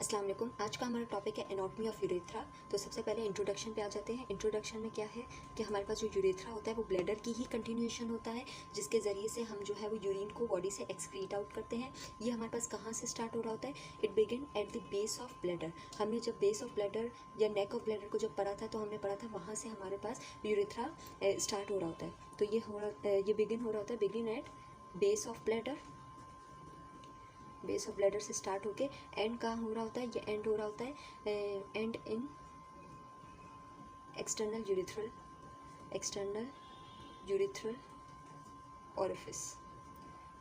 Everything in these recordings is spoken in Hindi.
अस्सलाम वालेकुम। आज का हमारा टॉपिक है एनाटॉमी ऑफ यूरेथ्रा। तो सबसे पहले इंट्रोडक्शन पे आ जाते हैं। इंट्रोडक्शन में क्या है कि हमारे पास जो यूरेथ्रा होता है वो ब्लैडर की ही कंटिन्यूएशन होता है, जिसके ज़रिए से हम जो है वो यूरिन को बॉडी से एक्सक्रीट आउट करते हैं। ये हमारे पास कहाँ से स्टार्ट हो रहा होता है? It begin at the base of bladder. हमने जब बेस ऑफ ब्लैडर या नेक ऑफ ब्लैडर को जब पढ़ा था तो हमने पढ़ा था वहाँ से हमारे पास यूरेथ्रा स्टार्ट हो रहा होता है। तो ये बिगिन हो रहा होता है, begin eight base of bladder. Base of bladder से स्टार्ट होके एंड कहाँ हो रहा होता है? ये एंड हो रहा होता है and in external urethral orifice.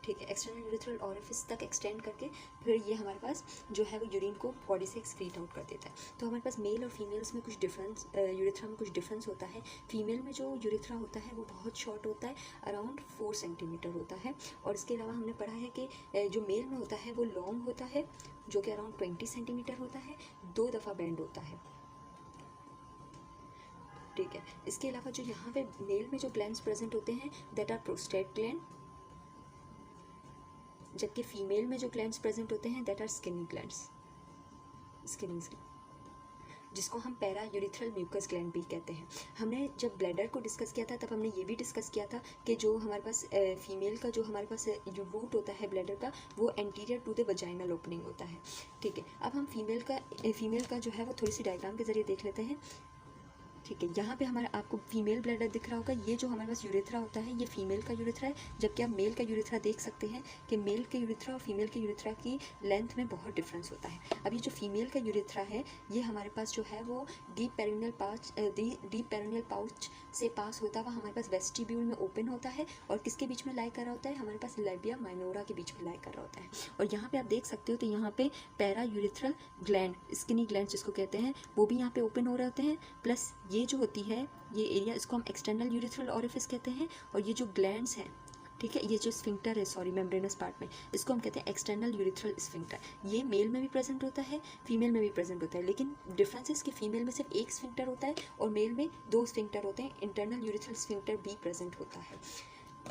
ठीक है, एक्सटर्नल यूरिथ्रल ऑरिफिस तक एक्सटेंड करके फिर ये हमारे पास जो है वो यूरिन को बॉडी से एक्सक्रीट आउट कर देता है। तो हमारे पास मेल और फीमेल्स में कुछ डिफरेंस, यूरिथ्रा में कुछ डिफरेंस होता है। फीमेल में जो यूरिथ्रा होता है वो बहुत शॉर्ट होता है, अराउंड 4 सेंटीमीटर होता है। और इसके अलावा हमने पढ़ा है कि जो मेल में होता है वो लॉन्ग होता है, जो कि अराउंड 20 सेंटीमीटर होता है, 2 दफ़ा बेंड होता है। ठीक है, इसके अलावा जो यहाँ पे मेल में जो ग्लैंड्स प्रेजेंट होते हैं दैट आर प्रोस्टेट ग्लैंड, जबकि फीमेल में जो ग्लैंड्स प्रेजेंट होते हैं दैट आर स्किनी ग्लैंड्स, जिसको हम पैरा यूरिथ्रल म्यूकस ग्लैंड भी कहते हैं। हमने जब ब्लैडर को डिस्कस किया था तब हमने ये भी डिस्कस किया था कि जो हमारे पास फीमेल का जो हमारे पास जो रूट होता है ब्लैडर का वो anterior to the vaginal opening होता है। ठीक है, अब हम फीमेल का जो है वो थोड़ी सी डायग्राम के ज़रिए देख लेते हैं। ठीक है, यहाँ पे हमारा आपको फीमेल ब्लैडर दिख रहा होगा। ये जो हमारे पास यूरेथ्रा होता है ये फीमेल का यूरेथ्रा है, जबकि आप मेल का यूरेथ्रा देख सकते हैं कि मेल के यूरेथ्रा और फीमेल के यूरेथ्रा की लेंथ में बहुत डिफरेंस होता है। अब ये जो फीमेल का यूरेथ्रा है ये हमारे पास जो है वो डीप पेरिनियल पाउच से पास होता हुआ हमारे पास वेस्टिब्यूल में ओपन होता है और किसके बीच में लाई कर रहा होता है? हमारे पास लैबिया माइनोरा के बीच में लाई कर रहा होता है। और यहाँ पे आप देख सकते हो तो यहाँ पे para urethral gland, skinny gland जिसको कहते हैं, वो भी यहाँ पे ओपन हो रहे होते हैं। प्लस ये जो होती है ये एरिया, इसको हम एक्सटर्नल यूरिथ्रल ऑरिफिस कहते हैं। और ये जो ग्लैंड्स हैं, ठीक है, ये जो स्फिंक्टर है, सॉरी, मेम्ब्रेनस पार्ट में, इसको हम कहते हैं एक्सटर्नल यूरिथ्रल स्फिंक्टर। ये मेल में भी प्रेजेंट होता है, फीमेल में भी प्रेजेंट होता है, लेकिन डिफरेंस इज कि फीमेल में सिर्फ एक स्फिंक्टर होता है और मेल में 2 स्फिंक्टर होते हैं। इंटरनल यूरिथ्रल स्फिंक्टर भी प्रेजेंट होता है।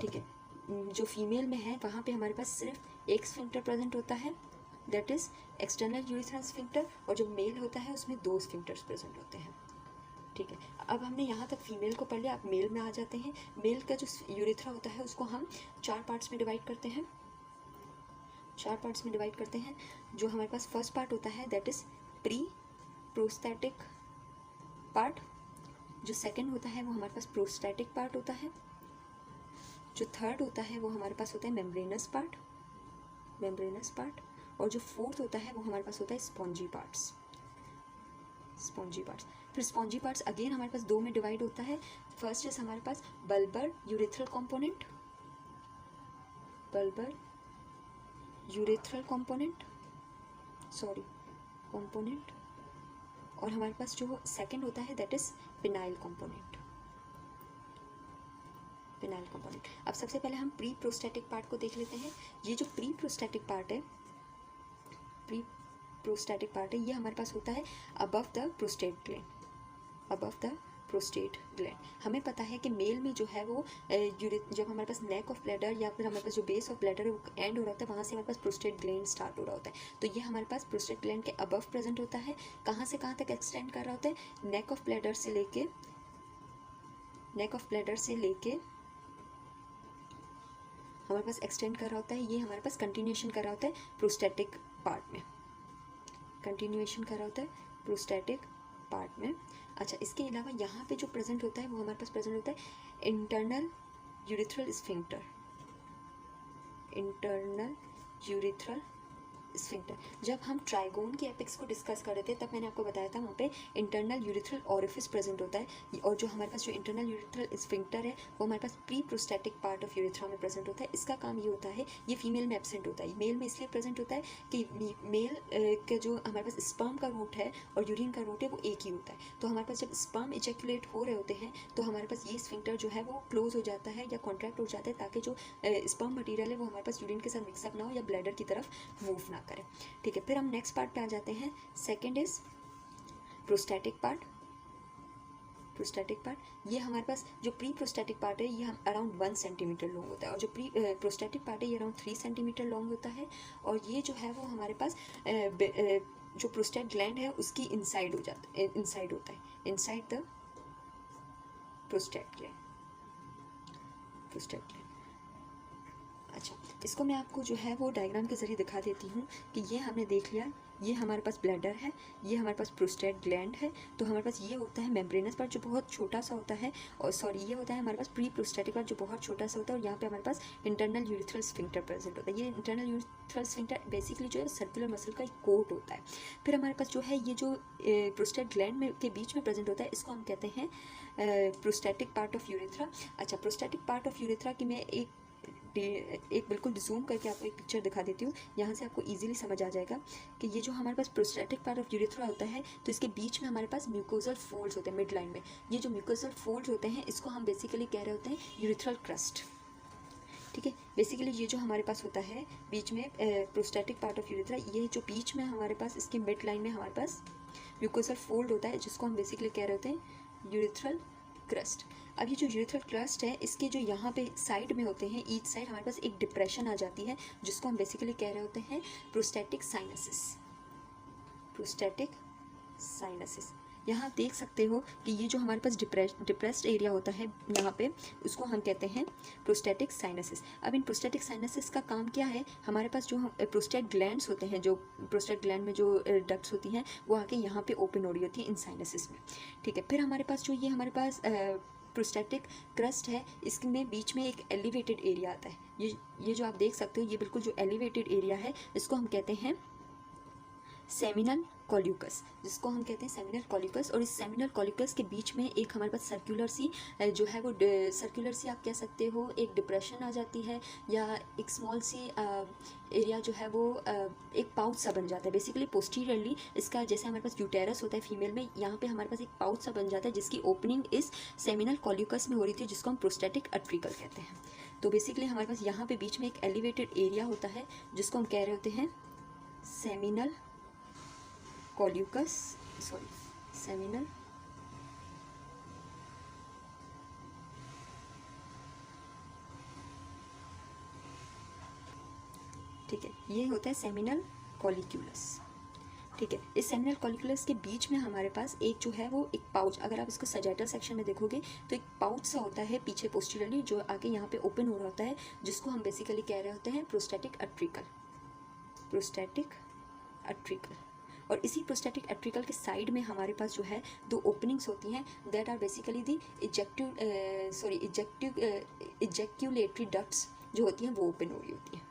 ठीक है, जो फीमेल में है वहाँ पे हमारे पास सिर्फ एक स्फिंक्टर प्रेजेंट होता है, that is external urethral sphincter, और जो मेल होता है उसमें 2 स्फिंक्टर्स प्रेजेंट होते हैं। ठीक है, अब हमने यहाँ तक फीमेल को पढ़ लिया। अब मेल में आ जाते हैं। मेल का जो यूरेथ्रा होता है उसको हम 4 पार्ट्स में डिवाइड करते हैं। जो हमारे पास फर्स्ट पार्ट होता है that is pre prostatic part. जो सेकंड होता है वो हमारे पास प्रोस्टैटिक पार्ट होता है। जो थर्ड होता है वो हमारे पास होता है मेम्ब्रेनस पार्ट। और जो फोर्थ होता है वो हमारे पास होता है स्पॉन्जी पार्ट्स। फिर स्पॉन्जी पार्ट्स अगेन हमारे पास 2 में डिवाइड होता है। फर्स्ट इज हमारे पास बल्बर यूरेथ्रल कंपोनेंट, और हमारे पास जो सेकंड होता है दैट इज पिनाइल कंपोनेंट। अब सबसे पहले हम प्री प्रोस्टैटिक पार्ट को देख लेते हैं। ये जो प्री प्रोस्टैटिक पार्ट है ये हमारे पास होता है अबव द प्रोस्टेट ग्लैंड। हमें पता है कि मेल में जो है वो जब हमारे पास नेक ऑफ ब्लैडर या फिर हमारे पास जो बेस ऑफ ब्लैडर है वो एंड हो रहा होता है, वहाँ से हमारे पास प्रोस्टेट ग्लैंड स्टार्ट हो रहा होता है। तो ये हमारे पास प्रोस्टेट ग्लैंड के अबव प्रेजेंट होता है। कहाँ से कहाँ तक एक्सटेंड कर रहा होता है? नेक ऑफ ब्लैडर से लेके हमारे पास एक्सटेंड कर रहा होता है। ये हमारे पास कंटिन्यूएशन कर रहा होता है प्रोस्टैटिक पार्ट में। अच्छा, इसके अलावा यहाँ पे जो प्रेजेंट होता है वो हमारे पास प्रेजेंट होता है इंटरनल यूरिथ्रल स्फिंक्टर। जब हम ट्राइगोन के एपिक्स को डिस्कस कर रहे थे तब मैंने आपको बताया था वहाँ पे इंटरनल यूरिथ्रल ऑरिफिस प्रेजेंट होता है। और जो हमारे पास जो इंटरनल यूरिथ्रल स्फिंक्टर है वो हमारे पास pre prostatic part of urethra में प्रेजेंट होता है। इसका काम ये होता है, ये फीमेल में एब्सेंट होता है, मेल में इसलिए प्रेजेंट होता है कि मेल के जो हमारे पास स्पर्म का रूट है और यूरिन का रूट है वो एक ही होता है। तो हमारे पास जब स्पर्म इजैकुलेट हो रहे होते हैं तो हमारे पास ये स्फिंक्टर जो है वो क्लोज हो जाता है या कॉन्ट्रैक्ट हो जाता है, ताकि जो स्पर्म मटीरियल है वो हमारे पास यूरिन के साथ मिक्सअप ना हो या ब्लैडर की तरफ मूव ना करें। ठीक है, फिर हम नेक्स्ट पार्ट पे आ जाते हैं। Second is prostatic part. ये हमारे पास जो प्री प्रोस्टैटिक पार्ट है ये हम अराउंड 1 सेंटीमीटर लॉन्ग होता है, और जो प्री प्रोस्टैटिक पार्ट है ये अराउंड 3 सेंटीमीटर लॉन्ग होता है। और ये जो है वो हमारे पास जो प्रोस्टेट ग्लैंड है उसकी इनसाइड हो जाता है, इनसाइड होता है, inside the prostate gland, prostate gland. अच्छा, इसको मैं आपको जो है वो डायग्राम के ज़रिए दिखा देती हूँ कि ये हमने देख लिया, ये हमारे पास ब्लैडर है, ये हमारे पास प्रोस्टेट ग्लैंड है। तो हमारे पास ये होता है मेम्ब्रेनस पार्ट जो बहुत छोटा सा होता है, और सॉरी ये होता है हमारे पास प्री प्रोस्टेटिक पार्ट जो बहुत छोटा सा होता है, और यहाँ पे हमारे पास इंटरनल यूरिथ्रल स्फिंक्टर प्रेजेंट होता है। ये इंटरनल यूरिथ्रल स्फिंक्टर बेसिकली जो है सर्कुलर मसल का एक कोट होता है। फिर हमारे पास जो है ये जो प्रोस्टेट ग्लैंड में के बीच में प्रेजेंट होता है, इसको हम कहते हैं प्रोस्टेटिक पार्ट ऑफ यूरिथ्रा। अच्छा, प्रोस्टेटिक पार्ट ऑफ यूरिथ्रा की मैं एक बिल्कुल जूम करके आपको एक पिक्चर दिखा देती हूँ, यहाँ से आपको इजीली समझ आ जाएगा कि ये जो हमारे पास प्रोस्टेटिक पार्ट ऑफ यूरिथ्रा होता है, तो इसके बीच में हमारे पास म्यूकोजल फोल्ड्स होते हैं मिड लाइन में। ये जो म्यूकोजल फोल्ड्स होते हैं इसको हम बेसिकली कह रहे होते हैं यूरिथ्रल क्रस्ट। ठीक है, बेसिकली ये जो हमारे पास होता है बीच में प्रोस्टेटिक पार्ट ऑफ यूरिथ्रा, ये जो बीच में हमारे पास इसके मिड लाइन में हमारे पास म्यूकोजल फोल्ड होता है, जिसको हम बेसिकली कह रहे होते हैं यूरिथ्रल क्रस्ट। अब ये जो यूरिथ्रल क्रस्ट है, इसके जो यहाँ पे साइड में होते हैं, ईच साइड हमारे पास एक डिप्रेशन आ जाती है, जिसको हम बेसिकली कह रहे होते हैं प्रोस्टेटिक साइनसिस, प्रोस्टेटिक साइनसिस। यहाँ आप देख सकते हो कि ये जो हमारे पास डिप्रेस्ड एरिया होता है यहाँ पे, उसको हम कहते हैं प्रोस्टेटिक साइनसिस। अब इन प्रोस्टेटिक साइनसिस का काम क्या है, हमारे पास जो प्रोस्टेट ग्लैंड्स होते हैं, जो प्रोस्टेट ग्लैंड में जो डक्ट्स होती हैं, वो आके यहाँ पे ओपन हो रही होती है इन साइनसिस में। ठीक है, फिर हमारे पास जो ये हमारे पास प्रोस्टेटिक क्रस्ट है, इसमें बीच में एक एलिवेटेड एरिया आता है। ये जो आप देख सकते हो, ये बिल्कुल जो एलिवेटेड एरिया है, इसको हम कहते हैं सेमिनल कॉल्यूकस, जिसको हम कहते हैं सेमिनल कॉल्यूकस। और इस सेमिनल कॉल्यूकस के बीच में एक हमारे पास सर्कुलर सी जो है वो सर्कुलर सी आप कह सकते हो एक डिप्रेशन आ जाती है, या एक स्मॉल सी एरिया जो है वो एक पाउच सा बन जाता है। बेसिकली पोस्टीरियरली इसका, जैसे हमारे पास यूटेरस होता है फीमेल में, यहाँ पे हमारे पास एक पाउच सा बन जाता है, जिसकी ओपनिंग इस सेमिनल कॉल्यूकस में हो रही थी, जिसको हम प्रोस्टेटिक अट्रिकल कहते हैं। तो बेसिकली हमारे पास यहाँ पे बीच में एक एलिवेटेड एरिया होता है, जिसको हम कह रहे होते हैं सेमिनल कॉल्यूकस, सॉरी सेमिनल ठीक है, ये होता है सेमिनल कॉलिक्यूलस। ठीक है, इस सेमिनल कॉलिक्यूलस के बीच में हमारे पास एक जो है वो एक पाउच, अगर आप इसको सजाइटल सेक्शन में देखोगे तो एक पाउच सा होता है पीछे पोस्टीरियरली, जो आगे यहाँ पे ओपन हो रहा होता है, जिसको हम बेसिकली कह रहे होते हैं प्रोस्टेटिक अट्रिकल, प्रोस्टेटिक अट्रिकल। और इसी प्रोस्टेटिक एट्रिकल के साइड में हमारे पास जो है दो ओपनिंग्स होती हैं, that are basically the ejaculatory ducts जो होती हैं वो ओपन हो रही होती हैं।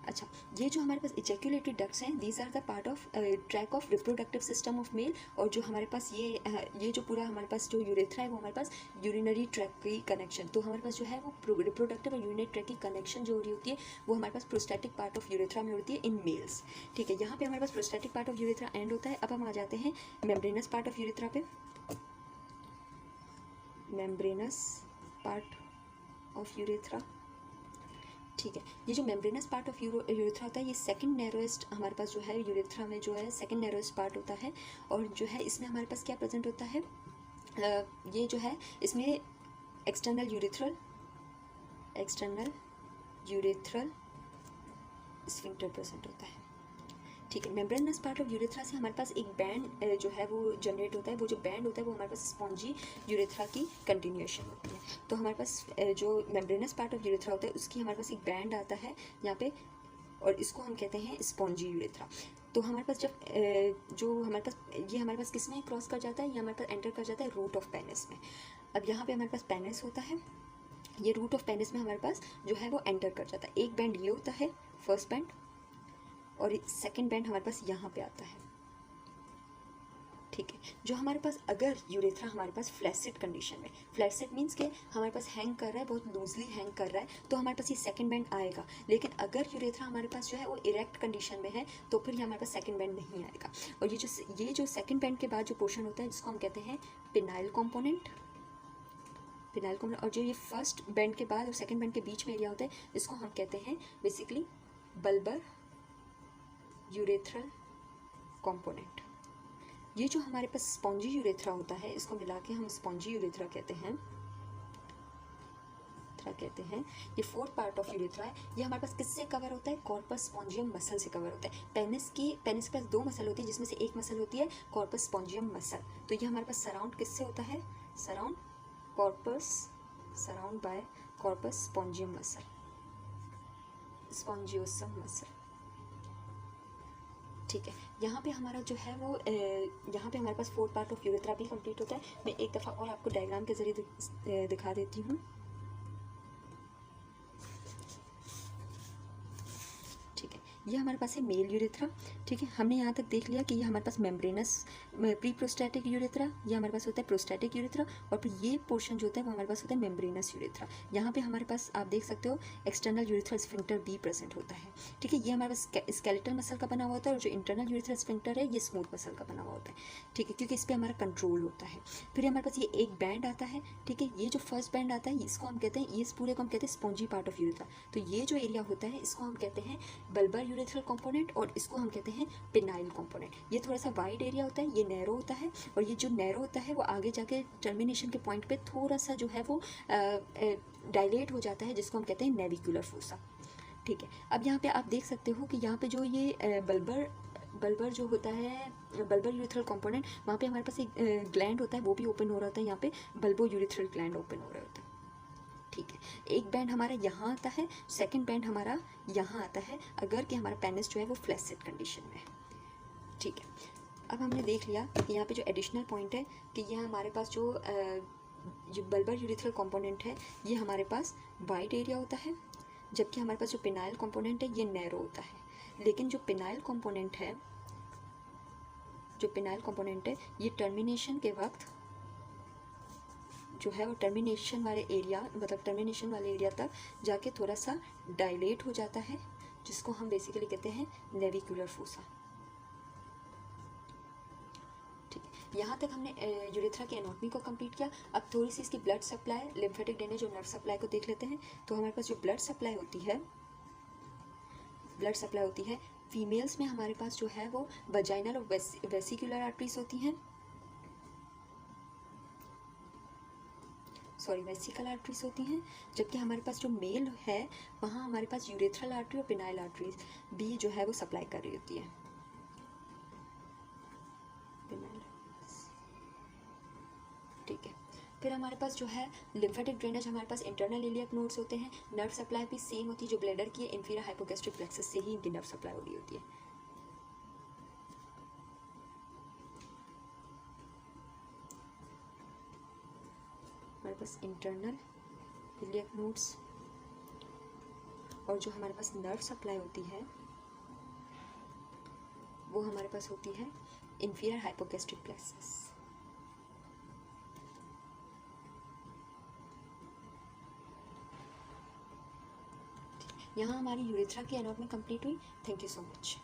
अच्छा, ये जो हमारे पास इजेक्यूलेटरी डक्ट्स हैं, these are the part of track of reproductive system of male. और जो हमारे पास ये जो पूरा हमारे पास जो यूरेथ्रा है, वो हमारे पास यूरिनरी ट्रैक की कनेक्शन, तो हमारे पास जो है वो रिप्रोडक्टिव और यूरिनरी ट्रैक की कनेक्शन जो हो रही होती है, वो हमारे पास प्रोस्टेटिक पार्ट ऑफ यूरेथ्रा में होती है इन मेल्स। ठीक है, यहाँ पे हमारे पास prostatic part of urethra end होता है। अब हम आ जाते हैं मेम्ब्रेनस पार्ट ऑफ यूरेथ्रा पे। मेम्ब्रेनस पार्ट ऑफ यूरेथ्रा, ठीक है, ये जो मेम्ब्रेनस पार्ट ऑफ यूरेथ्रा होता है, ये सेकंड नैरोएस्ट हमारे पास जो है यूरेथ्रा में जो है सेकंड नैरोएस्ट पार्ट होता है। और जो है इसमें हमारे पास क्या प्रेजेंट होता है, ये जो है इसमें एक्सटर्नल यूरेथ्रल स्फिंक्टर प्रेजेंट होता है। ठीक है, मेम्ब्रेनस पार्ट ऑफ यूरेथ्रा से हमारे पास एक बैंड जो है वो जनरेट होता है। वो जो बैंड होता है वो हमारे पास स्पॉन्जी यूरेथ्रा की कंटिन्यूएशन होती है। तो हमारे पास जो मेम्ब्रेनस पार्ट ऑफ यूरेथ्रा होता है उसकी हमारे पास एक बैंड आता है यहाँ पे, और इसको हम कहते हैं स्पॉन्जी यूरेथ्रा। तो हमारे पास जब जो हमारे पास ये हमारे पास किस में क्रॉस कर जाता है, ये हमारे पास एंटर कर जाता है रूट ऑफ पेनिस में। अब यहाँ पे हमारे पास पेनिस होता है, ये रूट ऑफ पेनिस में हमारे पास जो है वो एंटर कर जाता है। एक बैंड ये होता है फर्स्ट बैंड, और सेकंड बैंड हमारे पास यहाँ पे आता है। ठीक है, जो हमारे पास अगर यूरेथ्रा हमारे पास फ्लैसिड कंडीशन में, फ्लैसिड मीन्स के हमारे पास हैंग कर रहा है, बहुत लूजली हैंग कर रहा है, तो हमारे पास ये सेकंड बैंड आएगा। लेकिन अगर यूरेथ्रा हमारे पास जो है वो इरेक्ट कंडीशन में है, तो फिर ये हमारे पास सेकंड बैंड नहीं आएगा। और ये जो सेकंड बैंड के बाद जो पोर्शन होता है, जिसको हम कहते हैं पिनाइल कॉम्पोनेंट, और जो ये फर्स्ट बैंड के बाद और सेकंड बैंड के बीच में एरिया होता है, इसको हम कहते हैं बेसिकली बल्बर यूरेथ्रल कॉम्पोनेंट। ये जो हमारे पास स्पॉन्जी यूरेथ्रा होता है, इसको मिला के हम स्पॉन्जी यूरेथ्रा कहते हैं। कहते हैं, ये फोर्थ पार्ट ऑफ यूरेथ्रा है, ये हमारे पास किससे कवर होता है, कॉर्पस स्पॉन्जियम मसल से कवर होता है। पेनिस के पास 2 मसल होती है, जिसमें से एक मसल होती है कॉर्पस स्पॉन्जियम मसल। तो ये हमारे पास सराउंड किससे होता है, surround by corpus spongiosum muscle, spongiosum muscle. ठीक है, यहाँ पे हमारा जो है वो यहाँ पे हमारे पास फोर्थ पार्ट ऑफ यूरेथ्रा भी कंप्लीट होता है। मैं एक दफ़ा और आपको डायग्राम के ज़रिए दिखा देती हूँ। ठीक है, ये हमारे पास है मेल यूरेथ्रा। ठीक है, हमने यहाँ तक देख लिया कि ये हमारे पास मेम्ब्रेनस प्री प्रोस्टैटिक यूरेथ्रा, ये हमारे पास होता है प्रोस्टैटिक यूरेथ्रा, और फिर ये पोर्शन जो होता है वो हमारे पास होता है मेम्ब्रेनस यूरेथ्रा। यहाँ पे हमारे पास आप देख सकते हो एक्सटर्नल यूरेथ्रल स्फिंक्टर भी प्रेजेंट होता है। ठीक है, ये हमारे पास स्केलेटल मसल का बना हुआ होता है, और जो इंटरनल यूरेथ्रल स्फिंक्टर है ये स्मूथ मसल का बना हुआ होता है। ठीक है, क्योंकि इस पर हमारा कंट्रोल होता है। फिर हमारे पास ये एक बैंड आता है। ठीक है, ये जो फर्स्ट बैंड आता है इसको हम कहते हैं, इस पूरे को हम कहते हैं स्पॉन्जी पार्ट ऑफ यूरेथ्रा। तो ये जो एरिया होता है इसको हम कहते हैं बल्बर यूरेथ्रल कंपोनेंट, और इसको हम कहते हैं पेनाइल कंपोनेंट। ये थोड़ा सा वाइड एरिया होता है, ये नैरो होता है, और ये जो नैरो होता है वो आगे जाके टर्मिनेशन के पॉइंट पे थोड़ा सा जो है वो डायलेट हो जाता है, जिसको हम कहते हैं नेविकुलर फोसा। ठीक है, अब यहाँ पे आप देख सकते हो कि यहाँ पे जो ये बल्बर जो होता है, बल्बर यूरेथ्रल कंपोनेंट, वहाँ पे हमारे पास एक ग्लैंड होता है, वो भी ओपन हो रहा होता है। यहाँ पे बल्बो यूरेथ्रल ग्लैंड ओपन हो रहा होता है। ठीक है, एक बैंड हमारा यहाँ आता है, सेकंड बैंड हमारा यहाँ आता है, अगर कि हमारा पेनिस जो है वो फ्लैसिड कंडीशन में है। ठीक है, अब हमने देख लिया कि यहाँ पे जो एडिशनल पॉइंट है कि ये हमारे पास जो बल्बर यूरेथ्रल कंपोनेंट है ये हमारे पास वाइड एरिया होता है, जबकि हमारे पास जो पेनाइल कंपोनेंट है ये नैरो होता है। लेकिन जो पेनाइल कंपोनेंट है ये टर्मिनेशन के वक्त जो है वो टर्मिनेशन वाले एरिया तक जाके थोड़ा सा डायलेट हो जाता है, जिसको हम बेसिकली कहते हैं नेविकुलर फोसा। ठीक है, यहाँ तक हमने यूरेथ्रा की एनाटॉमी को कंप्लीट किया। अब थोड़ी सी इसकी ब्लड सप्लाई, लिम्फेटिक ड्रेनेज और नर्व सप्लाई को देख लेते हैं। तो हमारे पास जो ब्लड सप्लाई होती है फीमेल्स में हमारे पास जो है वो वजाइनल और वेसिकुलर आर्टरीज होती हैं, वेसिकल आर्टरीज होती हैं। जबकि हमारे पास जो मेल है वहाँ हमारे पास यूरेथ्रल आर्टरी और पेनाइल आर्टरीज भी जो है वो सप्लाई कर रही होती है। ठीक है, फिर हमारे पास जो है लिम्फेटिक ड्रेनेज, हमारे पास इंटरनल इलियक नोड्स होते हैं। नर्व सप्लाई भी सेम होती है, जो ब्लैडर की है, इंफीरियर हाइपोगैस्ट्रिक प्लेक्सस से ही इनकी नर्व सप्लाई हो रही होती है। हमारे पास इंटरनल इलियक नोड्स, और जो हमारे पास नर्व सप्लाई होती है वो हमारे पास होती है इंफीरियर हाइपोगैस्ट्रिक प्लेक्सस। यहाँ हमारी यूरेथ्रा की एनाटॉमी कंप्लीट हुई। Thank you so much.